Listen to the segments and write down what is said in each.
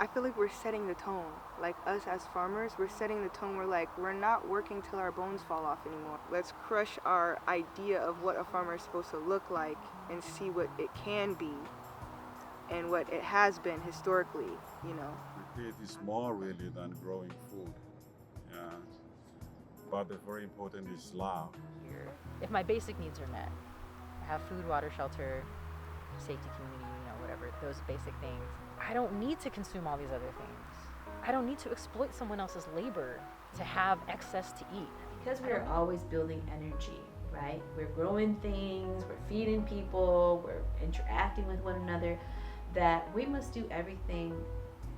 I feel like we're setting the tone. Like us as farmers, we're setting the tone. We're like, we're not working till our bones fall off anymore. Let's crush our idea of what a farmer is supposed to look like and see what it can be and what it has been historically, you know. It is more really than growing food. Yeah. But the very important is love. If my basic needs are met, I have food, water, shelter, safety, community, whatever, those basic things. I don't need to consume all these other things. I don't need to exploit someone else's labor to have excess to eat. Because we're always building energy, right? We're growing things, we're feeding people, we're interacting with one another, that we must do everything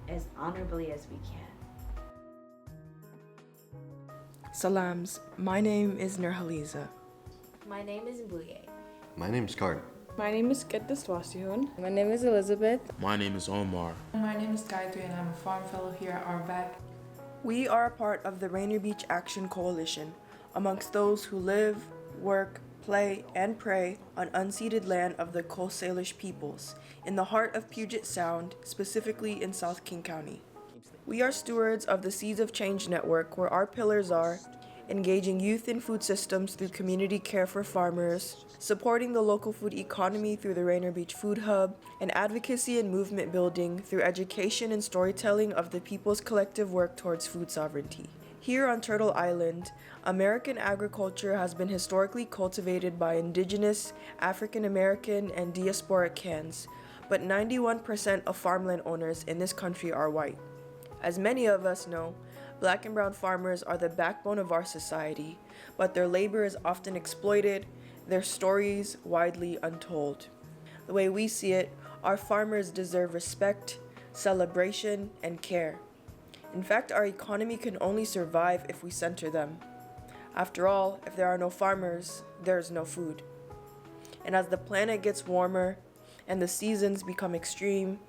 as honorably as we can. Salams, my name is Nurhaliza. My name is Mbuye. My name is Card. My name is Keddes Wasihun. My name is Elizabeth. My name is Omar. My name is Gayatri and I'm a farm fellow here at Arvac. We are a part of the Rainier Beach Action Coalition, amongst those who live, work, play, and pray on unceded land of the Coast Salish peoples, in the heart of Puget Sound, specifically in South King County. We are stewards of the Seeds of Change Network, where our pillars are engaging youth in food systems through community care for farmers, supporting the local food economy through the Rainier Beach Food Hub, and advocacy and movement building through education and storytelling of the people's collective work towards food sovereignty. Here on Turtle Island, American agriculture has been historically cultivated by indigenous, African American, and diasporic hands, but 91% of farmland owners in this country are white. As many of us know, Black and brown farmers are the backbone of our society, but their labor is often exploited, their stories widely untold. The way we see it, our farmers deserve respect, celebration, and care. In fact, our economy can only survive if we center them. After all, if there are no farmers, there is no food. And as the planet gets warmer and the seasons become extreme,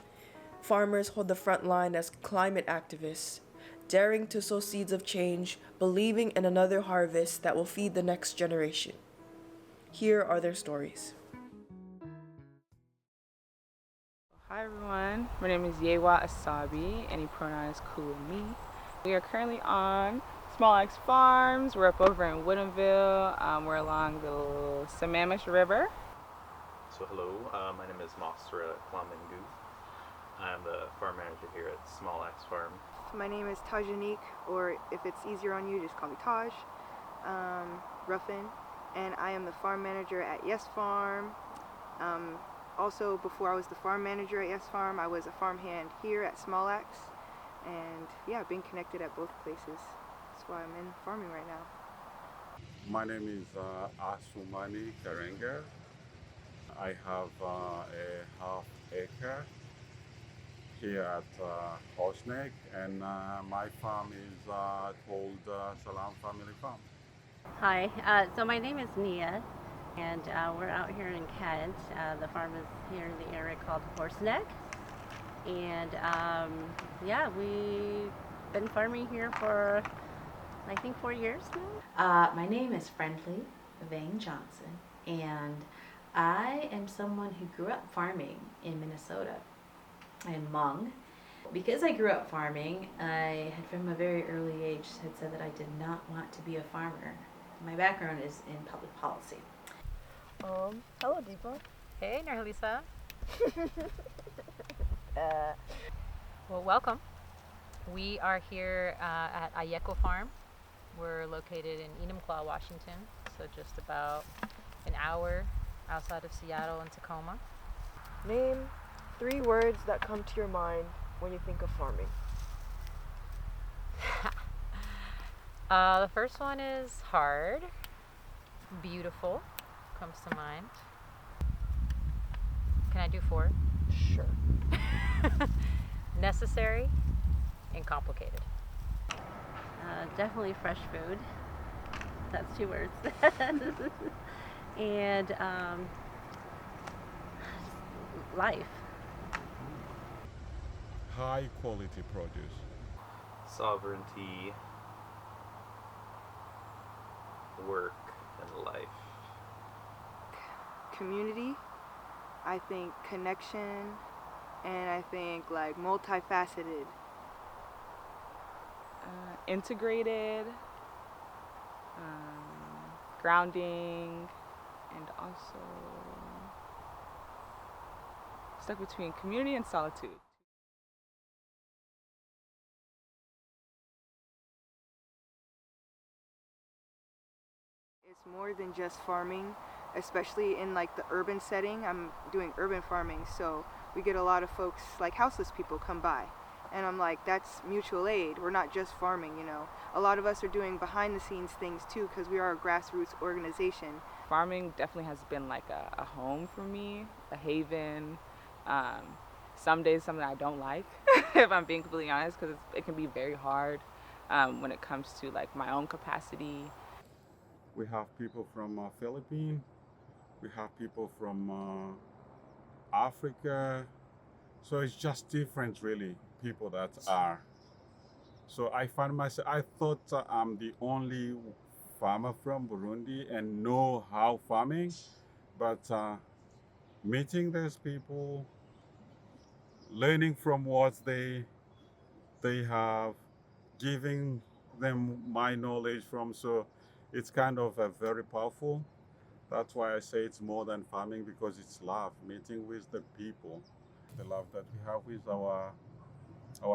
farmers hold the front line as climate activists, daring to sow seeds of change, believing in another harvest that will feed the next generation. Here are their stories. Hi everyone, my name is Yewa Asabi. Any pronoun is cool with me. We are currently on Small Axe Farms. We're up over in Woodinville. We're along the Sammamish River. So hello, my name is Mosra Klamangu. I'm the farm manager here at Small Axe Farm. My name is Tajanique, or if it's easier on you, just call me Taj Ruffin, and I am the farm manager at Yes Farm. Also, before I was the farm manager at Yes Farm, I was a farmhand here at Small Axe, and yeah, I've been connected at both places. That's why I'm in farming right now. My name is Asumani Karenga. I have a half acre here at Horsneck, and my farm is called Salam Family Farm. Hi, so my name is Nia, and we're out here in Kent. The farm is here in the area called Horseneck, and yeah, we've been farming here for I think 4 years now. My name is Friendly Vane Johnson, and I am someone who grew up farming in Minnesota, in Hmong. Because I grew up farming, I had from a very early age had said that I did not want to be a farmer. My background is in public policy. Hello, Deepa. Hey, Nurhalisa. Well, welcome. We are here at Ayeko Farm. We're located in Enumclaw, Washington, so just about an hour outside of Seattle and Tacoma. Name 3 words that come to your mind when you think of farming. The first one is hard. Beautiful comes to mind. Can I do 4? Sure. Necessary and complicated. Definitely fresh food. That's 2 words. And life. High quality produce. Sovereignty, work, and life. Community, I think connection and I think like multifaceted. Integrated, grounding, and also stuck between community and solitude. It's more than just farming, especially in like the urban setting. I'm doing urban farming, so we get a lot of folks like houseless people come by. And I'm like, that's mutual aid. We're not just farming, you know. A lot of us are doing behind the scenes things too because we are a grassroots organization. Farming definitely has been like a home for me, a haven. Some days something I don't like, if I'm being completely honest, because it can be very hard when it comes to like my own capacity. We have people from Philippines, we have people from Africa, so it's just different really, people that are. So I find myself, I thought I'm the only farmer from Burundi and know how farming, but meeting those people, learning from what they have, giving them my knowledge from, so it's kind of very powerful. That's why I say it's more than farming, because it's love, meeting with the people, the love that we have with our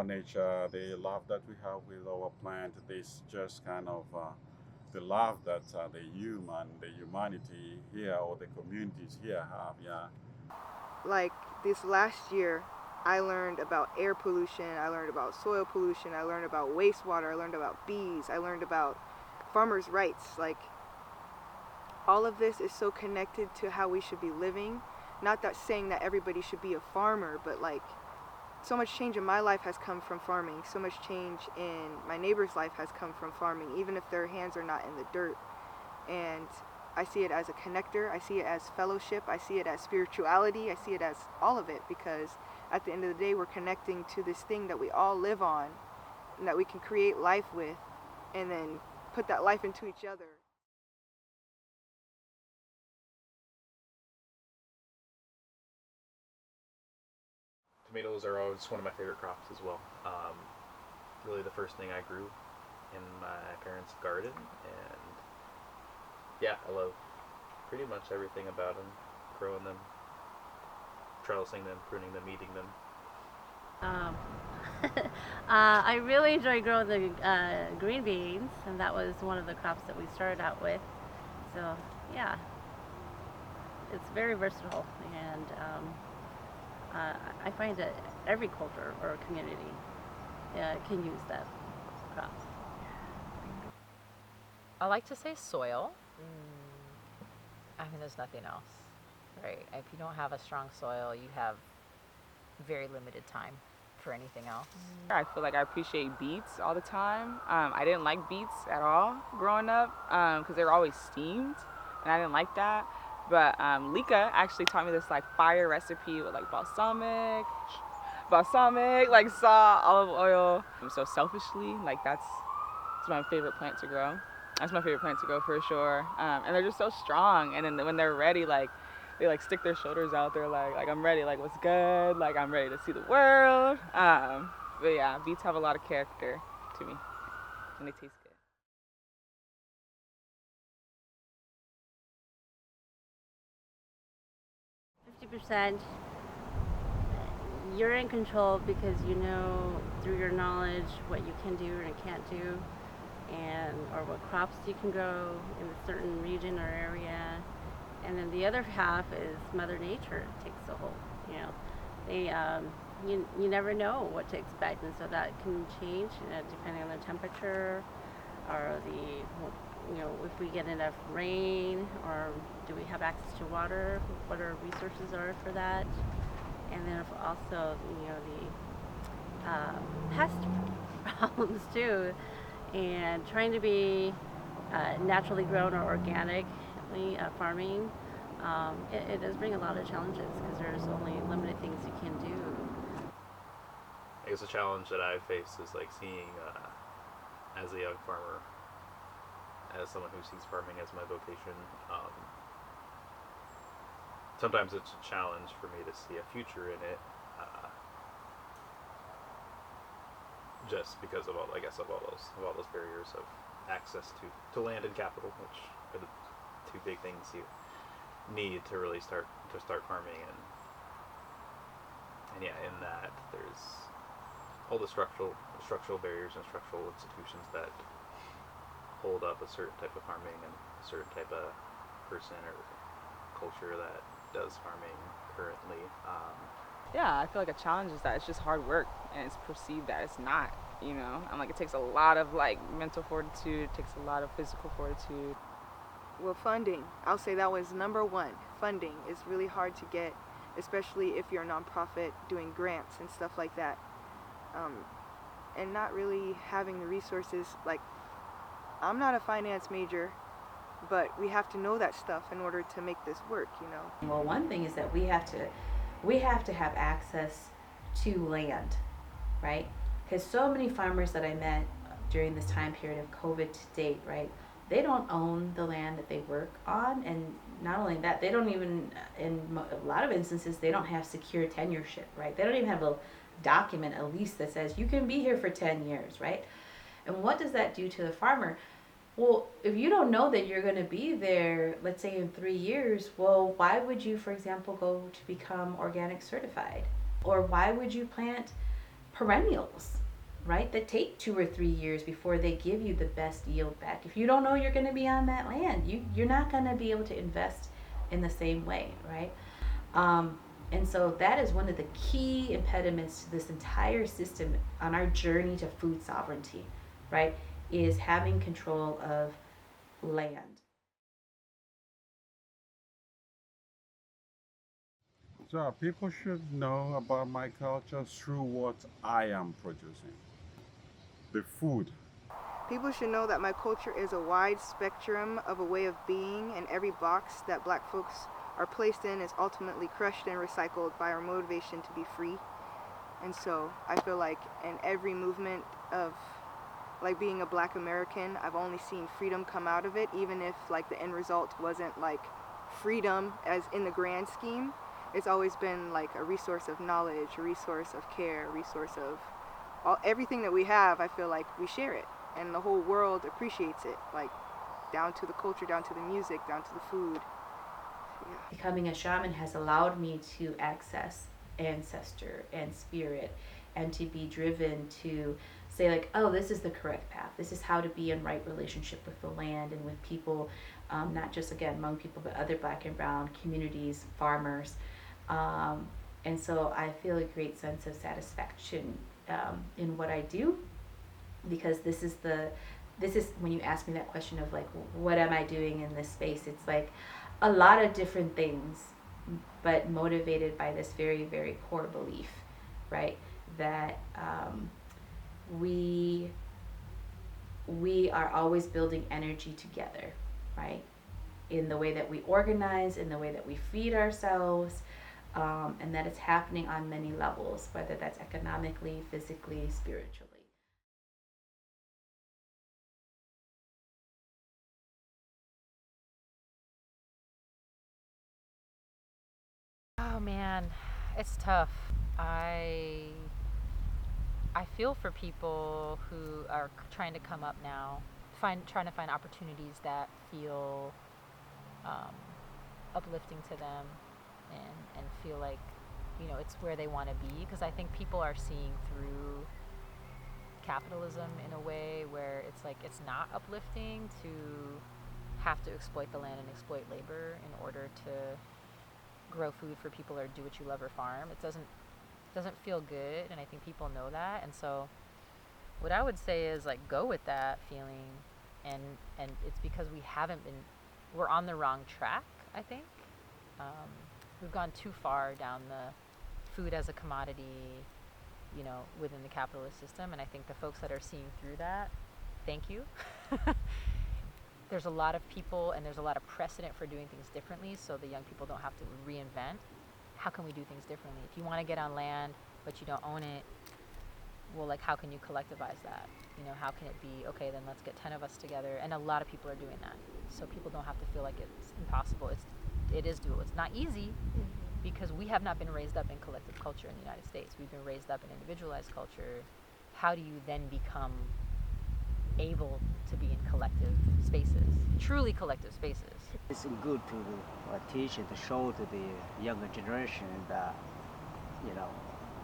nature, the love that we have with our plant. This just kind of the love that the humanity here or the communities here have. Yeah. Like this last year, I learned about air pollution, I learned about soil pollution, I learned about wastewater, I learned about bees, I learned about farmers' rights. Like all of this is so connected to how we should be living. Not that saying that everybody should be a farmer, but like so much change in my life has come from farming. So much change in my neighbor's life has come from farming, even if their hands are not in the dirt. And I see it as a connector. I see it as fellowship. I see it as spirituality. I see it as all of it, because at the end of the day, we're connecting to this thing that we all live on and that we can create life with and then put that life into each other. Tomatoes are always one of my favorite crops as well. Really the first thing I grew in my parents' garden, and yeah, I love pretty much everything about them, growing them, trellising them, pruning them, eating them. Um, I really enjoy growing the green beans, and that was one of the crops that we started out with. So yeah, it's very versatile, and I find that every culture or community can use that crop. I like to say soil. I mean, there's nothing else, right? If you don't have a strong soil, you have very limited time for anything else. I feel like I appreciate beets all the time. I didn't like beets at all growing up because they were always steamed, and I didn't like that. But Lika actually taught me this like fire recipe with like balsamic, like salt, olive oil. So selfishly, like that's my favorite plant to grow. That's my favorite plant to grow for sure. And they're just so strong. And then when they're ready, like they like stick their shoulders out. They're like I'm ready. Like what's good? Like I'm ready to see the world. But yeah, beets have a lot of character to me, and they taste good. 50%, you're in control because you know through your knowledge what you can do and can't do, and or what crops you can grow in a certain region or area. And then the other half is Mother Nature takes the whole. You know, you never know what to expect, and so that can change depending on the temperature or if we get enough rain, or do we have access to water, what our resources are for that. And then also the pest problems too, and trying to be naturally grown or organically farming. It does bring a lot of challenges because there's only limited things you can do. I guess a challenge that I've faced is like seeing, as a young farmer, as someone who sees farming as my vocation, sometimes it's a challenge for me to see a future in it, just because of all of those barriers of access to land and capital, which are the two big things you need to really start farming. And yeah, in that there's all the structural barriers and structural institutions that hold up a certain type of farming and a certain type of person or culture that does farming currently. Yeah, I feel like a challenge is that it's just hard work, and it's perceived that it's not, you know. And like it takes a lot of like mental fortitude, it takes a lot of physical fortitude. Well, funding, I'll say that was number one. Funding is really hard to get, especially if you're a nonprofit doing grants and stuff like that. And not really having the resources. Like, I'm not a finance major, but we have to know that stuff in order to make this work, you know. Well, one thing is that we have to have access to land, right? Because so many farmers that I met during this time period of COVID to date, right, they don't own the land that they work on, and not only that, they don't even, in a lot of instances, they don't have secure tenureship, right? They don't even have a document, a lease that says you can be here for 10 years, right? And what does that do to the farmer? Well, if you don't know that you're going to be there, let's say in 3 years, well, why would you, for example, go to become organic certified? Or why would you plant perennials, right, that take 2 or 3 years before they give you the best yield back? If you don't know you're going to be on that land, you're not going to be able to invest in the same way, right? And so that is one of the key impediments to this entire system on our journey to food sovereignty, right, is having control of land. So people should know about my culture through what I am producing. The food. People should know that my culture is a wide spectrum of a way of being, and every box that black folks are placed in is ultimately crushed and recycled by our motivation to be free. And so I feel like in every movement of like being a black American, I've only seen freedom come out of it, even if like the end result wasn't like freedom as in the grand scheme. It's always been like a resource of knowledge, a resource of care, a resource of everything that we have. I feel like we share it, and the whole world appreciates it, like down to the culture, down to the music, down to the food. Yeah. Becoming a shaman has allowed me to access ancestor and spirit, and to be driven to say like, oh, this is the correct path. This is how to be in right relationship with the land and with people, not just again Hmong people, but other black and brown communities, farmers. And so I feel a great sense of satisfaction in what I do, because this is when you ask me that question of like, what am I doing in this space? It's like a lot of different things, but motivated by this very, very core belief, right? That we are always building energy together, right? In the way that we organize, in the way that we feed ourselves, and that it's happening on many levels, whether that's economically, physically, spiritually. Oh man, it's tough. I feel for people who are trying to come up now, trying to find opportunities that feel uplifting to them, and feel like, you know, it's where they want to be. Because I think people are seeing through capitalism in a way where it's like it's not uplifting to have to exploit the land and exploit labor in order to grow food for people or do what you love or farm. It doesn't feel good, and I think people know that. And so what I would say is like, go with that feeling, and it's because we're on the wrong track, I think. We've gone too far down the food as a commodity, you know, within the capitalist system, and I think the folks that are seeing through that, thank you. There's a lot of people and there's a lot of precedent for doing things differently, so the young people don't have to reinvent. How can we do things differently? If you want to get on land but you don't own it, well, like, how can you collectivize that? You know, how can it be, okay, then let's get 10 of us together, and a lot of people are doing that, so people don't have to feel like it's impossible. It is doable. It's not easy, because we have not been raised up in collective culture in the United States. We've been raised up in individualized culture. how do you then become able to be in collective spaces, truly collective spaces? It's good to teach and to show to the younger generation that, you know,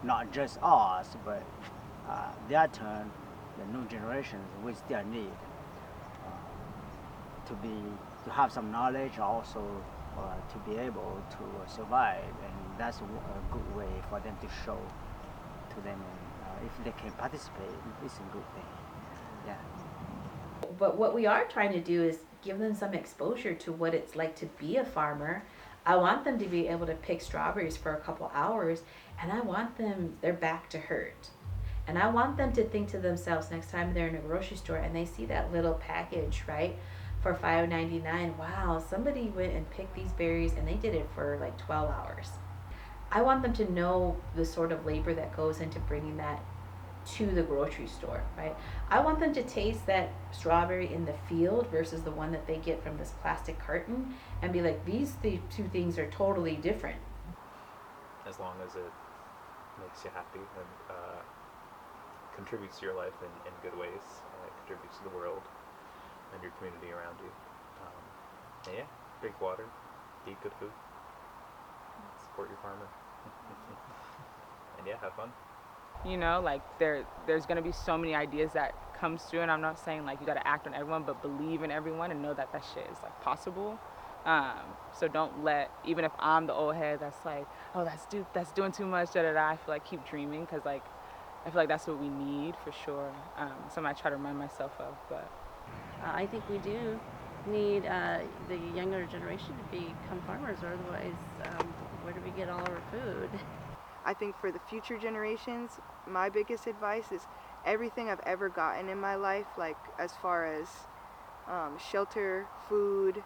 not just us, but their turn, the new generations, we still need to have some knowledge, also to be able to survive, and that's a good way for them to show to them. And if they can participate, it's a good thing. Yeah. But what we are trying to do is give them some exposure to what it's like to be a farmer. I want them to be able to pick strawberries for a couple hours, and I want their back to hurt. And I want them to think to themselves next time they're in a grocery store and they see that little package, right, for $5.99. Wow, somebody went and picked these berries and they did it for like 12 hours. I want them to know the sort of labor that goes into bringing that to the grocery store, right? I want them to taste that strawberry in the field versus the one that they get from this plastic carton and be like, these two things are totally different. As long as it makes you happy and contributes to your life in good ways, and it contributes to the world and your community around you. And yeah, drink water, eat good food, support your farmer, and yeah, have fun. You know, like there's gonna be so many ideas that comes through, and I'm not saying like you gotta act on everyone, but believe in everyone and know that that shit is like possible. So don't let, even if I'm the old head that's like, oh, that's doing too much, da da da. I feel like keep dreaming, because like I feel like that's what we need for sure. Something I try to remind myself of, but I think we do need the younger generation to become farmers, or otherwise, where do we get all our food? I think for the future generations, my biggest advice is everything I've ever gotten in my life, like as far as shelter, food,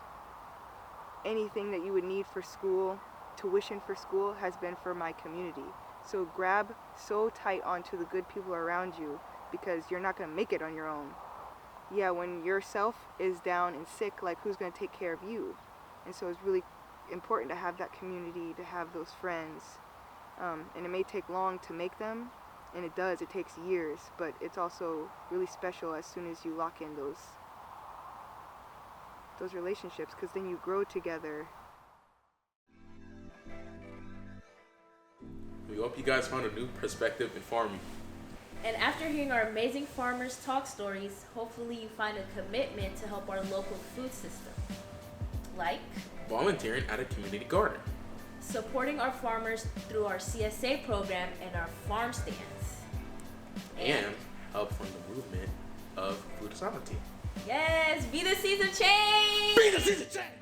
anything that you would need for school, tuition for school, has been for my community. So grab so tight onto the good people around you, because you're not going to make it on your own. Yeah, when yourself is down and sick, like who's going to take care of you? And so it's really important to have that community, to have those friends. And it may take long to make them, and it does, it takes years, but it's also really special as soon as you lock in those relationships, because then you grow together. We hope you guys found a new perspective in farming. And after hearing our amazing farmers talk stories, hopefully you find a commitment to help our local food system. Like Volunteering at a community garden. Supporting our farmers through our CSA program and our farm stands. And help from the movement of food sovereignty. Yes, be the seeds of change! Be the seeds of change!